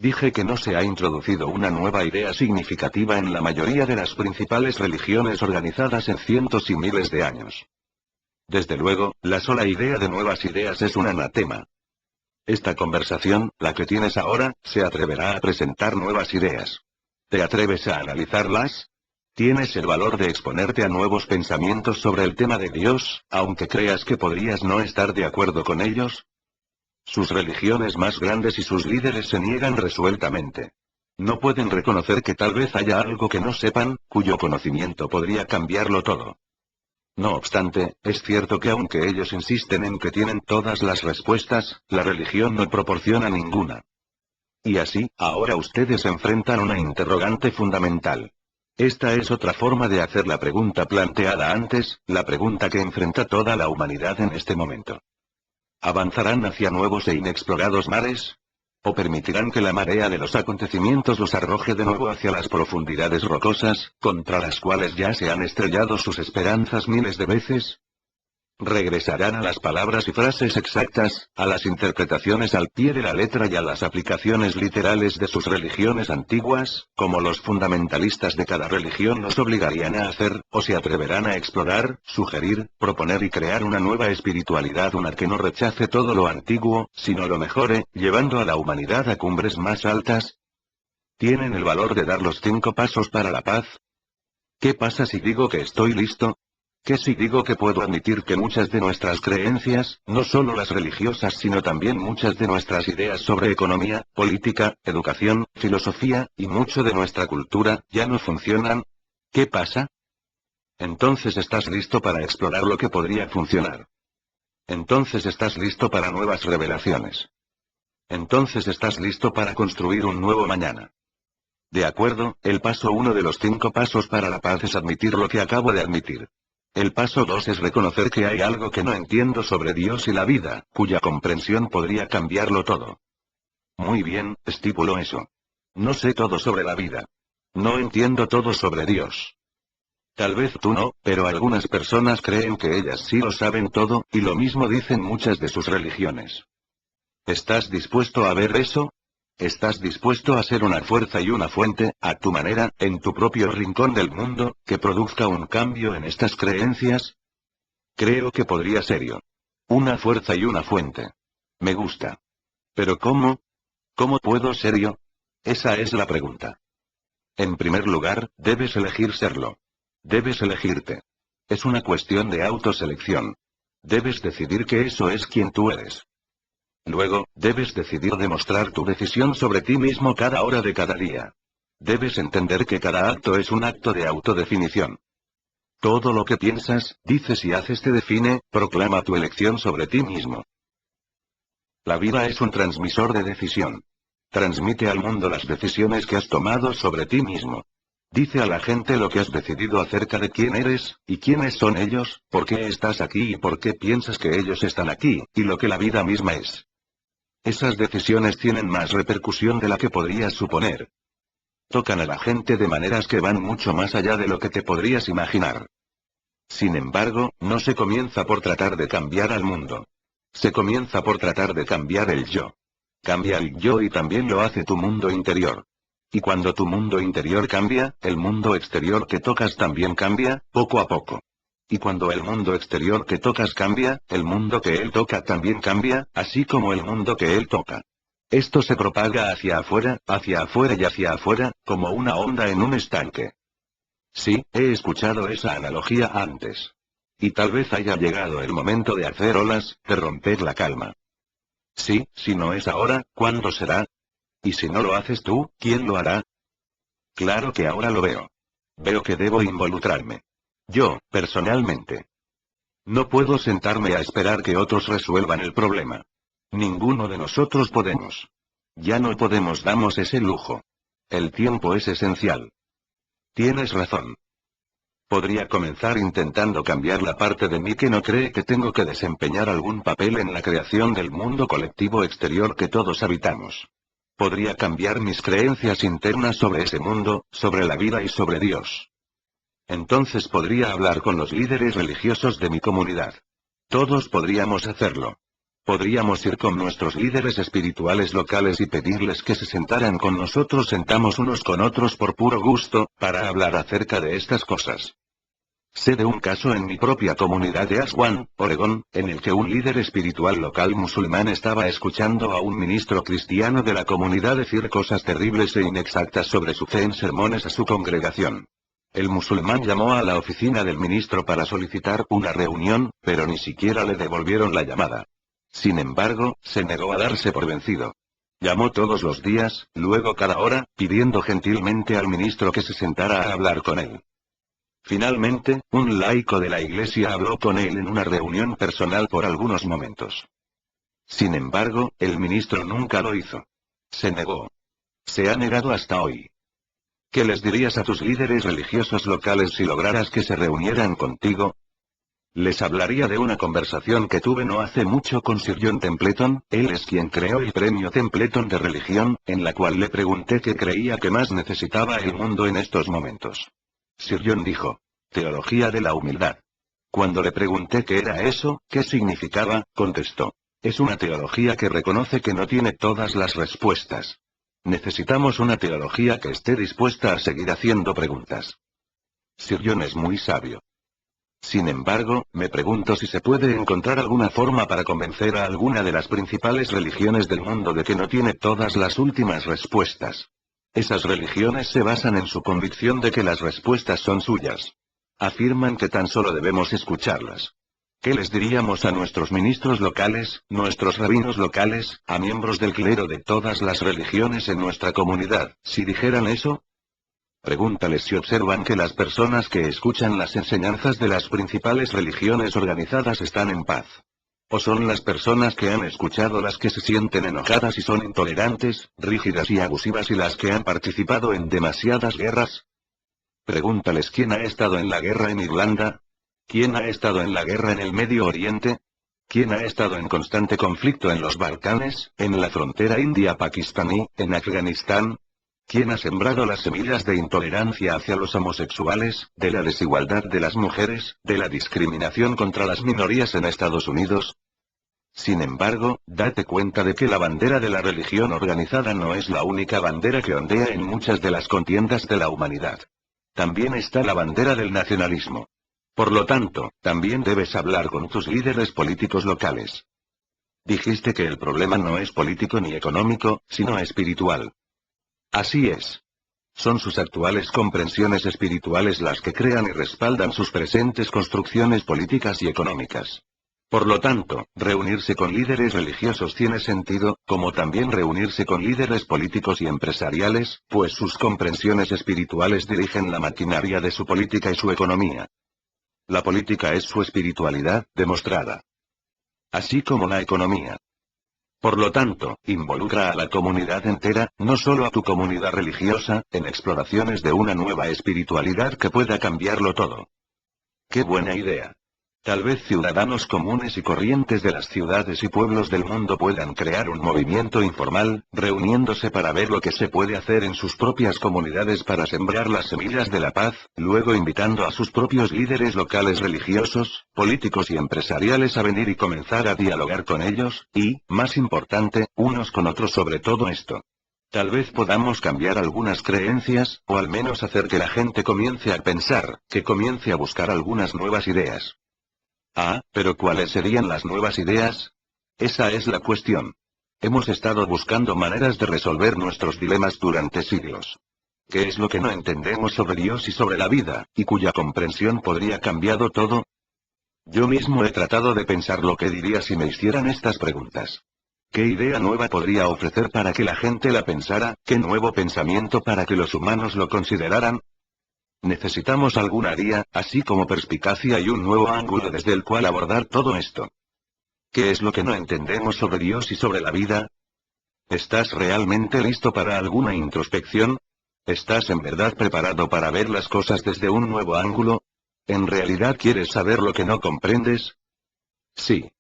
Dije que no se ha introducido una nueva idea significativa en la mayoría de las principales religiones organizadas en cientos y miles de años. Desde luego, la sola idea de nuevas ideas es un anatema. Esta conversación, la que tienes ahora, se atreverá a presentar nuevas ideas. ¿Te atreves a analizarlas? ¿Tienes el valor de exponerte a nuevos pensamientos sobre el tema de Dios, aunque creas que podrías no estar de acuerdo con ellos? Sus religiones más grandes y sus líderes se niegan resueltamente. No pueden reconocer que tal vez haya algo que no sepan, cuyo conocimiento podría cambiarlo todo. No obstante, es cierto que aunque ellos insisten en que tienen todas las respuestas, la religión no proporciona ninguna. Y así, ahora ustedes enfrentan una interrogante fundamental. Esta es otra forma de hacer la pregunta planteada antes, la pregunta que enfrenta toda la humanidad en este momento. ¿Avanzarán hacia nuevos e inexplorados mares? ¿O permitirán que la marea de los acontecimientos los arroje de nuevo hacia las profundidades rocosas, contra las cuales ya se han estrellado sus esperanzas miles de veces? ¿Regresarán a las palabras y frases exactas, a las interpretaciones al pie de la letra y a las aplicaciones literales de sus religiones antiguas, como los fundamentalistas de cada religión los obligarían a hacer, o se atreverán a explorar, sugerir, proponer y crear una nueva espiritualidad, una que no rechace todo lo antiguo, sino lo mejore, llevando a la humanidad a cumbres más altas? ¿Tienen el valor de dar los 5 pasos para la paz? ¿Qué pasa si digo que estoy listo? ¿Qué si digo que puedo admitir que muchas de nuestras creencias, no solo las religiosas sino también muchas de nuestras ideas sobre economía, política, educación, filosofía, y mucho de nuestra cultura, ya no funcionan? ¿Qué pasa? Entonces estás listo para explorar lo que podría funcionar. Entonces estás listo para nuevas revelaciones. Entonces estás listo para construir un nuevo mañana. De acuerdo, el paso 1 de los 5 pasos para la paz es admitir lo que acabo de admitir. El paso 2 es reconocer que hay algo que no entiendo sobre Dios y la vida, cuya comprensión podría cambiarlo todo. Muy bien, estipulo eso. No sé todo sobre la vida. No entiendo todo sobre Dios. Tal vez tú no, pero algunas personas creen que ellas sí lo saben todo, y lo mismo dicen muchas de sus religiones. ¿Estás dispuesto a ver eso? ¿Estás dispuesto a ser una fuerza y una fuente, a tu manera, en tu propio rincón del mundo, que produzca un cambio en estas creencias? Creo que podría ser yo. Una fuerza y una fuente. Me gusta. ¿Pero cómo? ¿Cómo puedo ser yo? Esa es la pregunta. En primer lugar, debes elegir serlo. Debes elegirte. Es una cuestión de autoselección. Debes decidir que eso es quien tú eres. Luego, debes decidir demostrar tu decisión sobre ti mismo cada hora de cada día. Debes entender que cada acto es un acto de autodefinición. Todo lo que piensas, dices y haces te define, proclama tu elección sobre ti mismo. La vida es un transmisor de decisión. Transmite al mundo las decisiones que has tomado sobre ti mismo. Dice a la gente lo que has decidido acerca de quién eres, y quiénes son ellos, por qué estás aquí y por qué piensas que ellos están aquí, y lo que la vida misma es. Esas decisiones tienen más repercusión de la que podrías suponer. Tocan a la gente de maneras que van mucho más allá de lo que te podrías imaginar. Sin embargo, no se comienza por tratar de cambiar al mundo. Se comienza por tratar de cambiar el yo. Cambia el yo y también lo hace tu mundo interior. Y cuando tu mundo interior cambia, el mundo exterior que tocas también cambia, poco a poco. Y cuando el mundo exterior que tocas cambia, el mundo que él toca también cambia, así como el mundo que él toca. Esto se propaga hacia afuera y hacia afuera, como una onda en un estanque. Sí, he escuchado esa analogía antes. Y tal vez haya llegado el momento de hacer olas, de romper la calma. Sí, si no es ahora, ¿cuándo será? Y si no lo haces tú, ¿quién lo hará? Claro que ahora lo veo. Veo que debo involucrarme. Yo, personalmente. No puedo sentarme a esperar que otros resuelvan el problema. Ninguno de nosotros podemos. Ya no podemos darnos ese lujo. El tiempo es esencial. Tienes razón. Podría comenzar intentando cambiar la parte de mí que no cree que tengo que desempeñar algún papel en la creación del mundo colectivo exterior que todos habitamos. Podría cambiar mis creencias internas sobre ese mundo, sobre la vida y sobre Dios. Entonces podría hablar con los líderes religiosos de mi comunidad. Todos podríamos hacerlo. Podríamos ir con nuestros líderes espirituales locales y pedirles que se sentaran con nosotros, sentamos unos con otros por puro gusto, para hablar acerca de estas cosas. Sé de un caso en mi propia comunidad de Aswan, Oregón, en el que un líder espiritual local musulmán estaba escuchando a un ministro cristiano de la comunidad decir cosas terribles e inexactas sobre su fe en sermones a su congregación. El musulmán llamó a la oficina del ministro para solicitar una reunión, pero ni siquiera le devolvieron la llamada. Sin embargo, se negó a darse por vencido. Llamó todos los días, luego cada hora, pidiendo gentilmente al ministro que se sentara a hablar con él. Finalmente, un laico de la iglesia habló con él en una reunión personal por algunos momentos. Sin embargo, el ministro nunca lo hizo. Se negó. Se ha negado hasta hoy. ¿Qué les dirías a tus líderes religiosos locales si lograras que se reunieran contigo? Les hablaría de una conversación que tuve no hace mucho con Sir John Templeton, él es quien creó el premio Templeton de religión, en la cual le pregunté qué creía que más necesitaba el mundo en estos momentos. Sir John dijo: teología de la humildad. Cuando le pregunté qué era eso, qué significaba, contestó: es una teología que reconoce que no tiene todas las respuestas. Necesitamos una teología que esté dispuesta a seguir haciendo preguntas. Sir John es muy sabio. Sin embargo, me pregunto si se puede encontrar alguna forma para convencer a alguna de las principales religiones del mundo de que no tiene todas las últimas respuestas. Esas religiones se basan en su convicción de que las respuestas son suyas. Afirman que tan solo debemos escucharlas. ¿Qué les diríamos a nuestros ministros locales, nuestros rabinos locales, a miembros del clero de todas las religiones en nuestra comunidad, si dijeran eso? Pregúntales si observan que las personas que escuchan las enseñanzas de las principales religiones organizadas están en paz. ¿O son las personas que han escuchado las que se sienten enojadas y son intolerantes, rígidas y abusivas y las que han participado en demasiadas guerras? Pregúntales quién ha estado en la guerra en Irlanda. ¿Quién ha estado en la guerra en el Medio Oriente? ¿Quién ha estado en constante conflicto en los Balcanes, en la frontera india-pakistaní, en Afganistán? ¿Quién ha sembrado las semillas de intolerancia hacia los homosexuales, de la desigualdad de las mujeres, de la discriminación contra las minorías en Estados Unidos? Sin embargo, date cuenta de que la bandera de la religión organizada no es la única bandera que ondea en muchas de las contiendas de la humanidad. También está la bandera del nacionalismo. Por lo tanto, también debes hablar con tus líderes políticos locales. Dijiste que el problema no es político ni económico, sino espiritual. Así es. Son sus actuales comprensiones espirituales las que crean y respaldan sus presentes construcciones políticas y económicas. Por lo tanto, reunirse con líderes religiosos tiene sentido, como también reunirse con líderes políticos y empresariales, pues sus comprensiones espirituales dirigen la maquinaria de su política y su economía. La política es su espiritualidad, demostrada. Así como la economía. Por lo tanto, involucra a la comunidad entera, no solo a tu comunidad religiosa, en exploraciones de una nueva espiritualidad que pueda cambiarlo todo. ¡Qué buena idea! Tal vez ciudadanos comunes y corrientes de las ciudades y pueblos del mundo puedan crear un movimiento informal, reuniéndose para ver lo que se puede hacer en sus propias comunidades para sembrar las semillas de la paz, luego invitando a sus propios líderes locales religiosos, políticos y empresariales a venir y comenzar a dialogar con ellos, y, más importante, unos con otros sobre todo esto. Tal vez podamos cambiar algunas creencias, o al menos hacer que la gente comience a pensar, que comience a buscar algunas nuevas ideas. Ah, pero ¿cuáles serían las nuevas ideas? Esa es la cuestión. Hemos estado buscando maneras de resolver nuestros dilemas durante siglos. ¿Qué es lo que no entendemos sobre Dios y sobre la vida, y cuya comprensión podría cambiado todo? Yo mismo he tratado de pensar lo que diría si me hicieran estas preguntas. ¿Qué idea nueva podría ofrecer para que la gente la pensara? ¿Qué nuevo pensamiento para que los humanos lo consideraran? Necesitamos alguna guía, así como perspicacia y un nuevo ángulo desde el cual abordar todo esto. ¿Qué es lo que no entendemos sobre Dios y sobre la vida? ¿Estás realmente listo para alguna introspección? ¿Estás en verdad preparado para ver las cosas desde un nuevo ángulo? ¿En realidad quieres saber lo que no comprendes? Sí.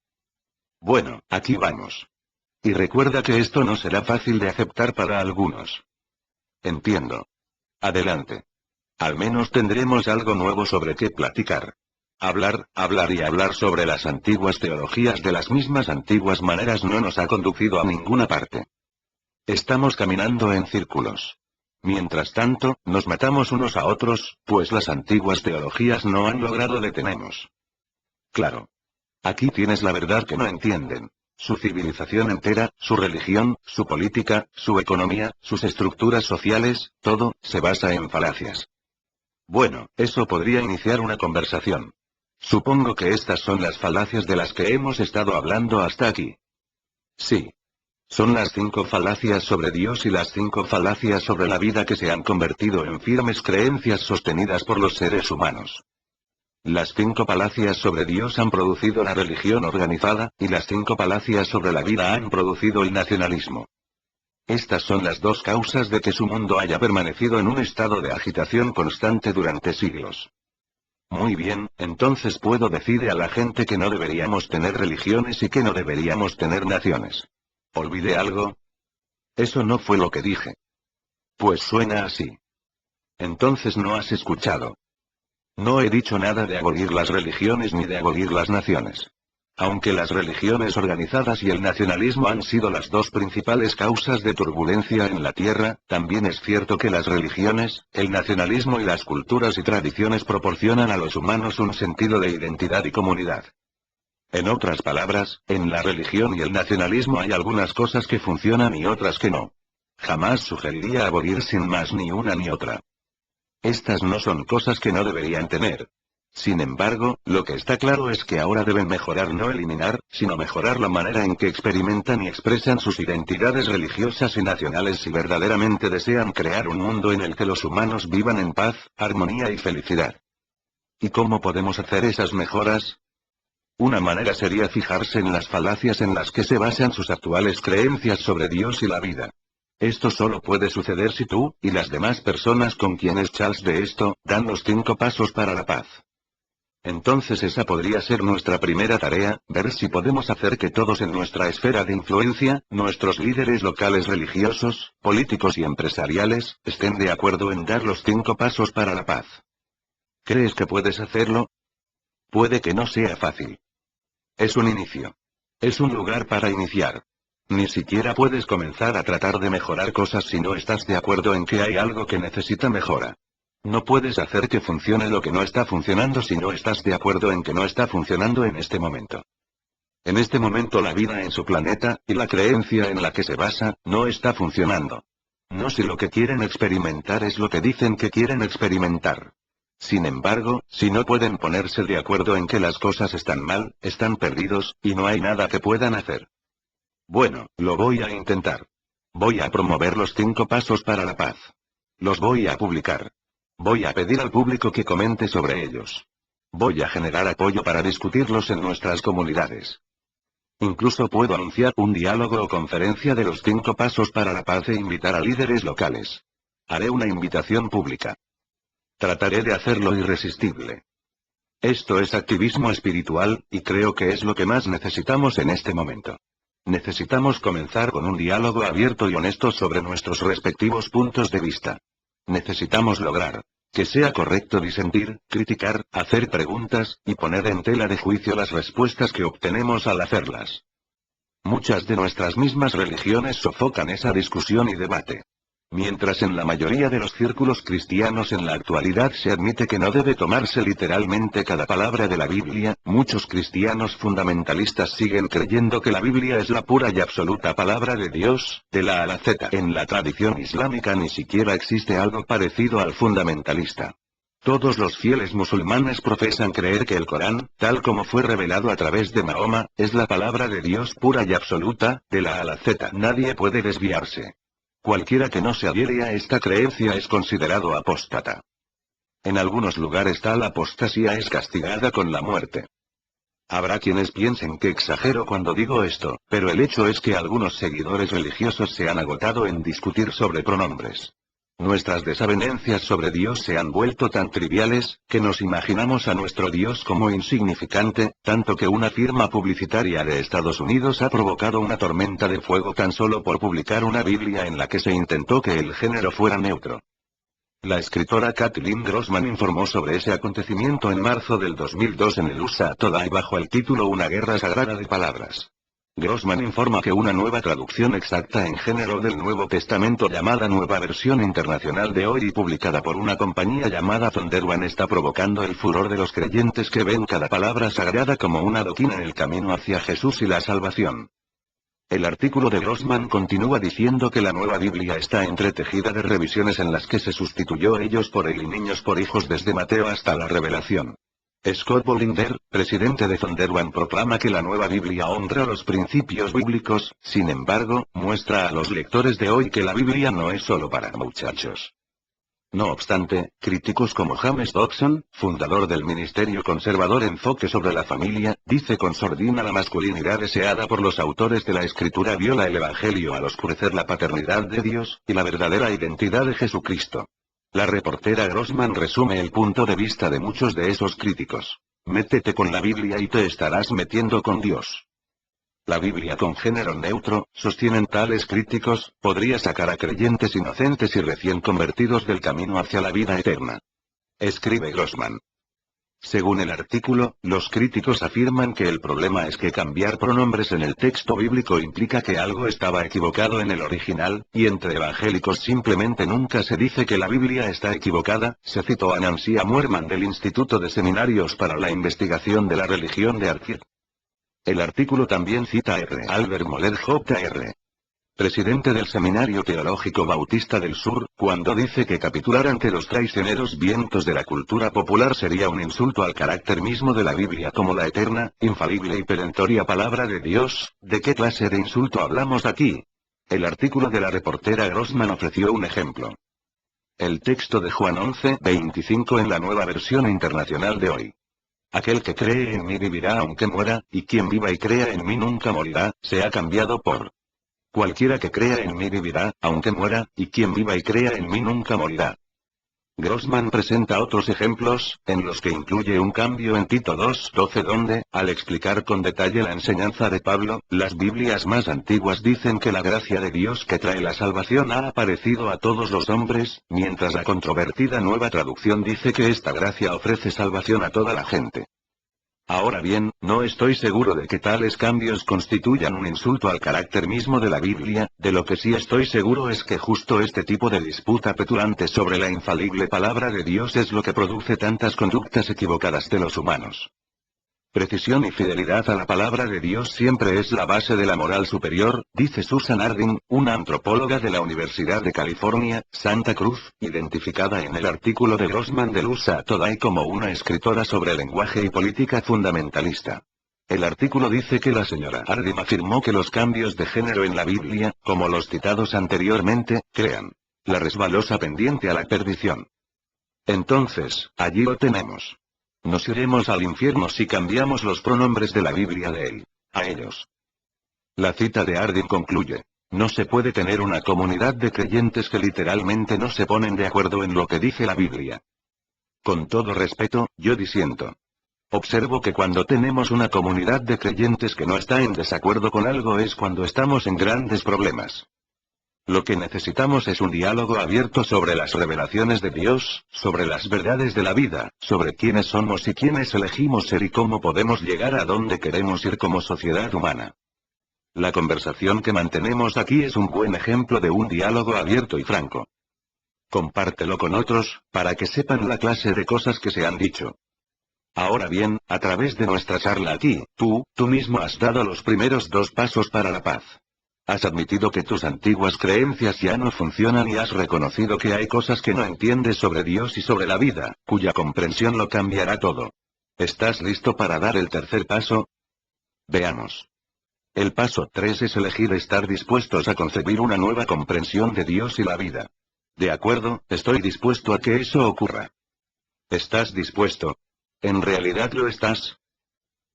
Bueno, aquí vamos. Y recuerda que esto no será fácil de aceptar para algunos. Entiendo. Adelante. Al menos tendremos algo nuevo sobre qué platicar. Hablar y hablar sobre las antiguas teologías de las mismas antiguas maneras no nos ha conducido a ninguna parte. Estamos caminando en círculos. Mientras tanto, nos matamos unos a otros, pues las antiguas teologías no han logrado detenernos. Claro. Aquí tienes la verdad que no entienden. Su civilización entera, su religión, su política, su economía, sus estructuras sociales, todo, se basa en falacias. Bueno, eso podría iniciar una conversación. Supongo que estas son las falacias de las que hemos estado hablando hasta aquí. Sí. Son las 5 falacias sobre Dios y las 5 falacias sobre la vida que se han convertido en firmes creencias sostenidas por los seres humanos. Las 5 falacias sobre Dios han producido la religión organizada, y las 5 falacias sobre la vida han producido el nacionalismo. Estas son las dos causas de que su mundo haya permanecido en un estado de agitación constante durante siglos. Muy bien, entonces puedo decir a la gente que no deberíamos tener religiones y que no deberíamos tener naciones. ¿Olvidé algo? Eso no fue lo que dije. Pues suena así. Entonces no has escuchado. No he dicho nada de abolir las religiones ni de abolir las naciones. Aunque las religiones organizadas y el nacionalismo han sido las dos principales causas de turbulencia en la Tierra, también es cierto que las religiones, el nacionalismo y las culturas y tradiciones proporcionan a los humanos un sentido de identidad y comunidad. En otras palabras, en la religión y el nacionalismo hay algunas cosas que funcionan y otras que no. Jamás sugeriría abolir sin más ni una ni otra. Estas no son cosas que no deberían tener. Sin embargo, lo que está claro es que ahora deben mejorar, no eliminar, sino mejorar la manera en que experimentan y expresan sus identidades religiosas y nacionales si verdaderamente desean crear un mundo en el que los humanos vivan en paz, armonía y felicidad. ¿Y cómo podemos hacer esas mejoras? Una manera sería fijarse en las falacias en las que se basan sus actuales creencias sobre Dios y la vida. Esto solo puede suceder si tú, y las demás personas con quienes Charles de esto, dan los 5 pasos para la paz. Entonces esa podría ser nuestra primera tarea, ver si podemos hacer que todos en nuestra esfera de influencia, nuestros líderes locales religiosos, políticos y empresariales, estén de acuerdo en dar los 5 pasos para la paz. ¿Crees que puedes hacerlo? Puede que no sea fácil. Es un inicio. Es un lugar para iniciar. Ni siquiera puedes comenzar a tratar de mejorar cosas si no estás de acuerdo en que hay algo que necesita mejora. No puedes hacer que funcione lo que no está funcionando si no estás de acuerdo en que no está funcionando en este momento. En este momento la vida en su planeta, y la creencia en la que se basa, no está funcionando. No si lo que quieren experimentar es lo que dicen que quieren experimentar. Sin embargo, si no pueden ponerse de acuerdo en que las cosas están mal, están perdidos, y no hay nada que puedan hacer. Bueno, lo voy a intentar. Voy a promover los 5 pasos para la paz. Los voy a publicar. Voy a pedir al público que comente sobre ellos. Voy a generar apoyo para discutirlos en nuestras comunidades. Incluso puedo anunciar un diálogo o conferencia de los 5 pasos para la paz e invitar a líderes locales. Haré una invitación pública. Trataré de hacerlo irresistible. Esto es activismo espiritual, y creo que es lo que más necesitamos en este momento. Necesitamos comenzar con un diálogo abierto y honesto sobre nuestros respectivos puntos de vista. Necesitamos lograr que sea correcto disentir, criticar, hacer preguntas, y poner en tela de juicio las respuestas que obtenemos al hacerlas. Muchas de nuestras mismas religiones sofocan esa discusión y debate. Mientras en la mayoría de los círculos cristianos en la actualidad se admite que no debe tomarse literalmente cada palabra de la Biblia, muchos cristianos fundamentalistas siguen creyendo que la Biblia es la pura y absoluta palabra de Dios, de la A a la Z. En la tradición islámica ni siquiera existe algo parecido al fundamentalista. Todos los fieles musulmanes profesan creer que el Corán, tal como fue revelado a través de Mahoma, es la palabra de Dios pura y absoluta, de la A a la Z. Nadie puede desviarse. Cualquiera que no se adhiere a esta creencia es considerado apóstata. En algunos lugares tal apostasía es castigada con la muerte. Habrá quienes piensen que exagero cuando digo esto, pero el hecho es que algunos seguidores religiosos se han agotado en discutir sobre pronombres. Nuestras desavenencias sobre Dios se han vuelto tan triviales, que nos imaginamos a nuestro Dios como insignificante, tanto que una firma publicitaria de Estados Unidos ha provocado una tormenta de fuego tan solo por publicar una Biblia en la que se intentó que el género fuera neutro. La escritora Kathleen Grossman informó sobre ese acontecimiento en marzo del 2002 en el USA Today bajo el título Una guerra sagrada de palabras. Grossman informa que una nueva traducción exacta en género del Nuevo Testamento llamada Nueva Versión Internacional de Hoy y publicada por una compañía llamada Thunder One está provocando el furor de los creyentes que ven cada palabra sagrada como una adoquín en el camino hacia Jesús y la salvación. El artículo de Grossman continúa diciendo que la nueva Biblia está entretejida de revisiones en las que se sustituyó ellos por él y niños por hijos desde Mateo hasta la Revelación. Scott Bollinger, presidente de Thunderone, proclama que la nueva Biblia honra los principios bíblicos, sin embargo, muestra a los lectores de hoy que la Biblia no es solo para muchachos. No obstante, críticos como James Dobson, fundador del Ministerio Conservador Enfoque sobre la Familia, dice con sordina la masculinidad deseada por los autores de la Escritura viola el Evangelio al oscurecer la paternidad de Dios, y la verdadera identidad de Jesucristo. La reportera Grossman resume el punto de vista de muchos de esos críticos. Métete con la Biblia y te estarás metiendo con Dios. La Biblia con género neutro, sostienen tales críticos, podría sacar a creyentes inocentes y recién convertidos del camino hacia la vida eterna. Escribe Grossman. Según el artículo, los críticos afirman que el problema es que cambiar pronombres en el texto bíblico implica que algo estaba equivocado en el original, y entre evangélicos simplemente nunca se dice que la Biblia está equivocada. Se citó a Nancy Muerman del Instituto de Seminarios para la Investigación de la Religión de Arthur. El artículo también cita a R. Albert Moller Jr., presidente del Seminario Teológico Bautista del Sur, cuando dice que capitular ante los traicioneros vientos de la cultura popular sería un insulto al carácter mismo de la Biblia como la eterna, infalible y perentoria palabra de Dios. ¿De qué clase de insulto hablamos aquí? El artículo de la reportera Grossman ofreció un ejemplo. El texto de Juan 11:25 en la Nueva Versión Internacional de hoy. Aquel que cree en mí vivirá aunque muera, y quien viva y crea en mí nunca morirá, se ha cambiado por cualquiera que crea en mí vivirá, aunque muera, y quien viva y crea en mí nunca morirá. Grossman presenta otros ejemplos, en los que incluye un cambio en Tito 2:12 donde, al explicar con detalle la enseñanza de Pablo, las Biblias más antiguas dicen que la gracia de Dios que trae la salvación ha aparecido a todos los hombres, mientras la controvertida Nueva Traducción dice que esta gracia ofrece salvación a toda la gente. Ahora bien, no estoy seguro de que tales cambios constituyan un insulto al carácter mismo de la Biblia. De lo que sí estoy seguro es que justo este tipo de disputa petulante sobre la infalible palabra de Dios es lo que produce tantas conductas equivocadas de los humanos. Precisión y fidelidad a la palabra de Dios siempre es la base de la moral superior, dice Susan Harding, una antropóloga de la Universidad de California, Santa Cruz, identificada en el artículo de Grossman de Lusa Today como una escritora sobre lenguaje y política fundamentalista. El artículo dice que la señora Harding afirmó que los cambios de género en la Biblia, como los citados anteriormente, crean la resbalosa pendiente a la perdición. Entonces, allí lo tenemos. Nos iremos al infierno si cambiamos los pronombres de la Biblia de él a ellos. La cita de Harding concluye. No se puede tener una comunidad de creyentes que literalmente no se ponen de acuerdo en lo que dice la Biblia. Con todo respeto, yo disiento. Observo que cuando tenemos una comunidad de creyentes que no está en desacuerdo con algo es cuando estamos en grandes problemas. Lo que necesitamos es un diálogo abierto sobre las revelaciones de Dios, sobre las verdades de la vida, sobre quiénes somos y quiénes elegimos ser y cómo podemos llegar a donde queremos ir como sociedad humana. La conversación que mantenemos aquí es un buen ejemplo de un diálogo abierto y franco. Compártelo con otros, para que sepan la clase de cosas que se han dicho. Ahora bien, a través de nuestra charla aquí, tú mismo has dado los primeros 2 pasos para la paz. Has admitido que tus antiguas creencias ya no funcionan y has reconocido que hay cosas que no entiendes sobre Dios y sobre la vida, cuya comprensión lo cambiará todo. ¿Estás listo para dar el tercer paso? Veamos. El paso 3 es elegir estar dispuestos a concebir una nueva comprensión de Dios y la vida. De acuerdo, estoy dispuesto a que eso ocurra. ¿Estás dispuesto? ¿En realidad lo estás?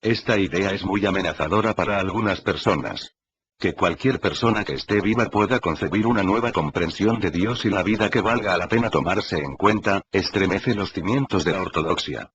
Esta idea es muy amenazadora para algunas personas. Que cualquier persona que esté viva pueda concebir una nueva comprensión de Dios y la vida que valga la pena tomarse en cuenta, estremece los cimientos de la ortodoxia.